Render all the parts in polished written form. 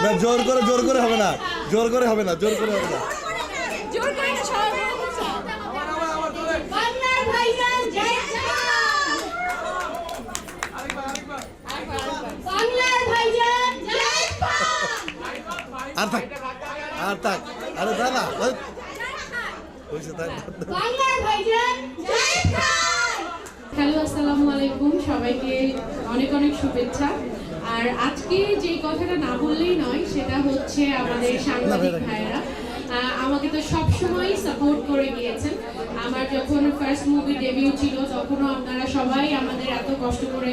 না জোর করে হবে না, জোর করে হবে না, জোর করে হবে না। জোর করে না, সবাই বাংলার ভাইজান জয় শ্রীরাম, বাংলার ভাইজান জয় শ্রীরাম। আর থাক আরে দাদা বাংলার ভাইজান জয় শ্রীরাম। হ্যালো, আসসালামু আলাইকুম, সবাইকে অনেক অনেক শুভেচ্ছা। আর আজকে যে কথাটা না বললেই নয়, সেটা হচ্ছে আমাদের সাংবাদিক ভাইয়েরা আমাকে তো সবসময় সাপোর্ট করে গিয়েছেন। আমার যখন ফার্স্ট মুভি ডেবিউ ছিল তখনও আপনারা সবাই আমাদের এত কষ্ট করে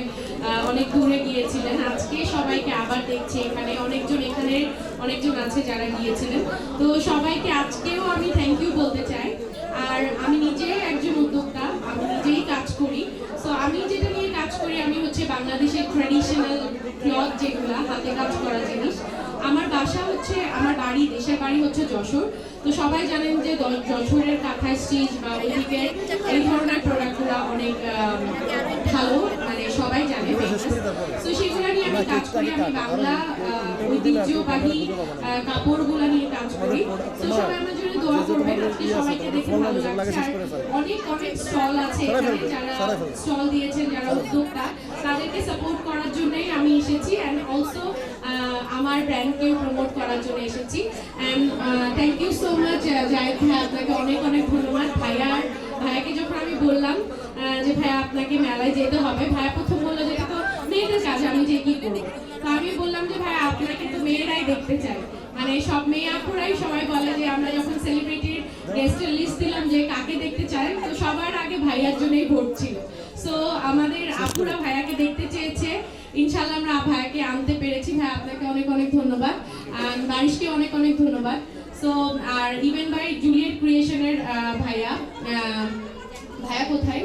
অনেক দূরে গিয়েছিলেন। আজকে সবাইকে আবার দেখছি এখানে অনেকজন আছে যারা গিয়েছিলেন। তো সবাইকে আজকেও আমি থ্যাংক ইউ বলতে চাই। আর আমি নিজে একজন উদ্যোক্তা, আমি নিজেই কাজ করি। তো আমি যেটা নিয়ে কাজ করি, আমি হচ্ছে বাংলাদেশের ট্র্যাডিশনাল ক্লথ, যেগুলা হাতে কাজ করা জিনিস। আমার বাসা হচ্ছে, আমার দেশের বাড়ি হচ্ছে যশোর। তো সবাই জানেন যে যশোরের কাঁথা স্টিচ বা ওইদিকে এই ধরনের প্রোডাক্টগুলো অনেক ভালো, মানে সবাই জানে। তো সেগুলো নিয়ে আমি কাজ করি। আমি বাংলা ঐতিহ্যবাহী কাপড়গুলো নিয়ে কাজ করি। তো সবাই আমার জন্য দোয়া করবেন। আজকে সবাইকে দেখে ভালো লাগছে। অনেক স্টল আছে এখানে, যারা স্টল দিয়েছেন, যারা উদ্যোক্তা, তাদেরকে সাপোর্ট করার জন্যই আমি এসেছি। অ্যান্ড অলসো আমার ব্র্যান্ডকে প্রমোট করার জন্য এসেছি। And thank you so much Zayed ভাই, আপনাকে অনেক ধন্যবাদ। ভাইয়াকে যখন আমি বললাম যে ভাইয়া আপনাকে মেলায় যেতে হবে, ভাইয়া প্রথম বললো যে এটা তো মেয়েদের কাজ, আমি যে কি করবো। তো আমি বললাম যে ভাইয়া আপনাকে তো মেয়েরাই দেখতে চাই, মানে সব মেয়ে আপুরাই সবাই বলে যে আমরা যখন সেলিব্রিটির গেস্টের লিস্ট দিলাম যে কাকে দেখতে চাই, তো সবার আগে ভাইয়ার জন্যই ভোট ছিল। সো আমাদের আপুরা ভাইয়াকে দেখতে চেয়েছে, ইনশাআল্লাহ আমরা ভাইয়াকে আনতে পেরেছি। ভাই আপনাকে অনেক ধন্যবাদ, আর বারিশকে অনেক ধন্যবাদ। সো আর ইভেন বাই জুলিয়েট ক্রিয়েশনের ভাইয়া কোথায়?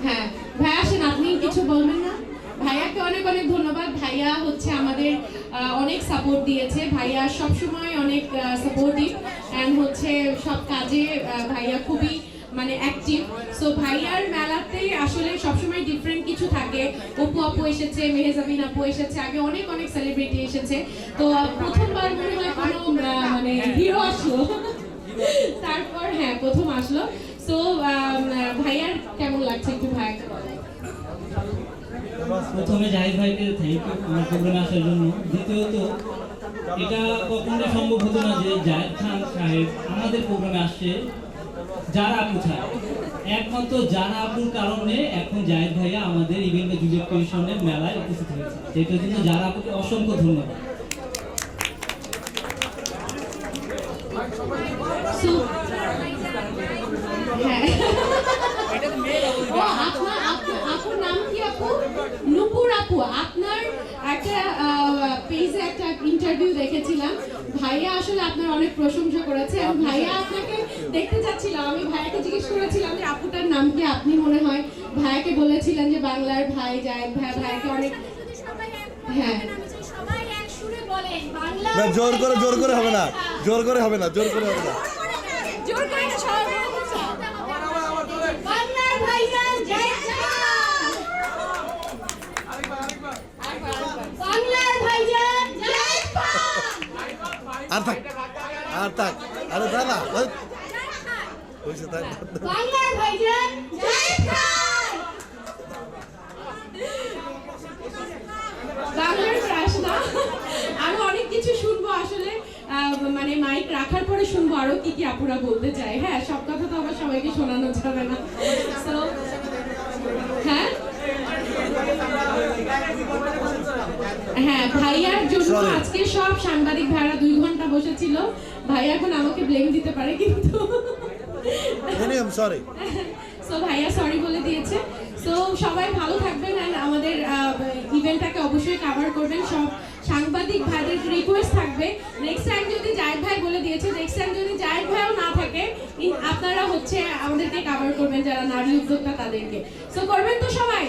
হ্যাঁ ভাইয়া আসেন, আপনি কিছু বলবেন না? ভাইয়াকে অনেক ধন্যবাদ। ভাইয়া হচ্ছে আমাদের অনেক সাপোর্ট দিয়েছে। ভাইয়া সবসময় অনেক সাপোর্টিভ অ্যান্ড হচ্ছে সব কাজে ভাইয়া খুবই মানে অ্যাক্টিভ। সো ভাইয়ার মেলাতে আসলে সবসময় ডিফারেন্ট কিছু থাকে। আপু এসেছে, মেহেজাবিন আপু এসেছে, আগে অনেক সেলিব্রিটি এসেছে। তো প্রথমবার মনে হয় কোনো মানে হিরো আসলো, তারপর হ্যাঁ প্রথম আসলো। সো ভাইয়ার কেমন লাগছে একটু ভাইয়াকে? প্রথমে জাহিদ ভাইকে থ্যাংক ইউ আমার প্রোগ্রামে আসার জন্য। দ্বিতীয়ত, এটা কখনোই সম্ভব হতো না যে জায়েদ খান সাহেব আমাদের প্রোগ্রামে আসছে যারা আপু ছাড়া। একমাত্র যারা আপুর কারণে এখন জায়েদ ভাইয়া আমাদের ইভেন্টে জুলিয়েট ক্রিয়েশনের মেলায় উপস্থিত হয়েছে। সেটার জন্য যারা আপুকে অসংখ্য ধন্যবাদ। আপুর নাম কি? আপু নূপুর আপু। আপনার একটা পেজে একটা ইন্টারভিউ দেখেছিলাম, ভাইয়া আসলে আপনার অনেক প্রশংসা করেছে। ভাইয়া আপনাকে দেখতে চাচ্ছিলাম, আমি ভাইয়াকে জিজ্ঞেস করেছিলাম যে আপুটার নাম কি। আপনি মনে হয় ভাইয়াকে বলেছিলেন যে বাংলার ভাই জায়েদ ভাই। ভাইয়াকে অনেক হ্যাঁ না জোর করে হবে না, জোর করে হবে না, জোর করে হবে না। জোর করে না, সবাই বাংলার ভাইজান জয় শ্রীরাম, বাংলার ভাইজান জয় শ্রীরাম। আর থাক আরে দাদা বাংলার ভাইজান জয় শ্রীরাম। বাংলার ক্রাশ না, আরো অনেক কিছু শুনবো আসলে, মানে মাইক রাখার পরে শুনবো আরো কি আপুরা বলতে চায়। হ্যাঁ, সব কথা তো আবার সবাইকে শোনানো যাবে না। তো হ্যাঁ ভাইয়ার জন্য আজকে সব সাংবাদিক ভাইরা 2 ঘন্টা বসেছিল। ভাইয়া এখন আমাকে ব্লেম দিতে পারে, কিন্তু সরি। সো ভাইয়া সরি বলে দিয়েছে। সো সবাই ভালো থাকবেন, এন্ড আমাদের ইভেন্টটাকে অবশ্যই কভার করবেন। সব সাংবাদিক ভাইদের রিকোয়েস্ট থাকবে, নেক্সট টাইম যদি জায়েদ ভাই বলে দিয়েছে, নেক্সট টাইম যদি জায়েদ ভাইও না থাকে, আপনারা হচ্ছে আমাদেরকে কভার করবেন, যারা নারী উদ্যোক্তা তাদেরকে। সো করবেন তো সবাই?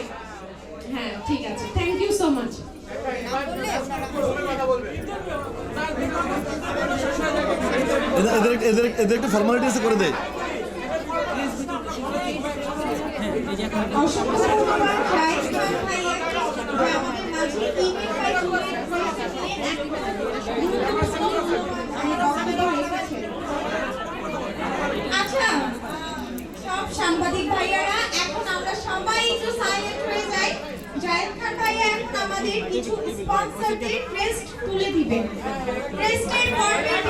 হ্যাঁ ঠিক আছে, থ্যাংক ইউ সো মাচ। এদের একটু ফর্মালিটিস করে দেয়। অসংখ্য ধন্যবাদ জায়েদ ভাই, আমাদের মাঝে কিছু স্পন্সরদের ক্রেস্ট তুলে দিবেন। ক্রেস্টের ফরম্যাট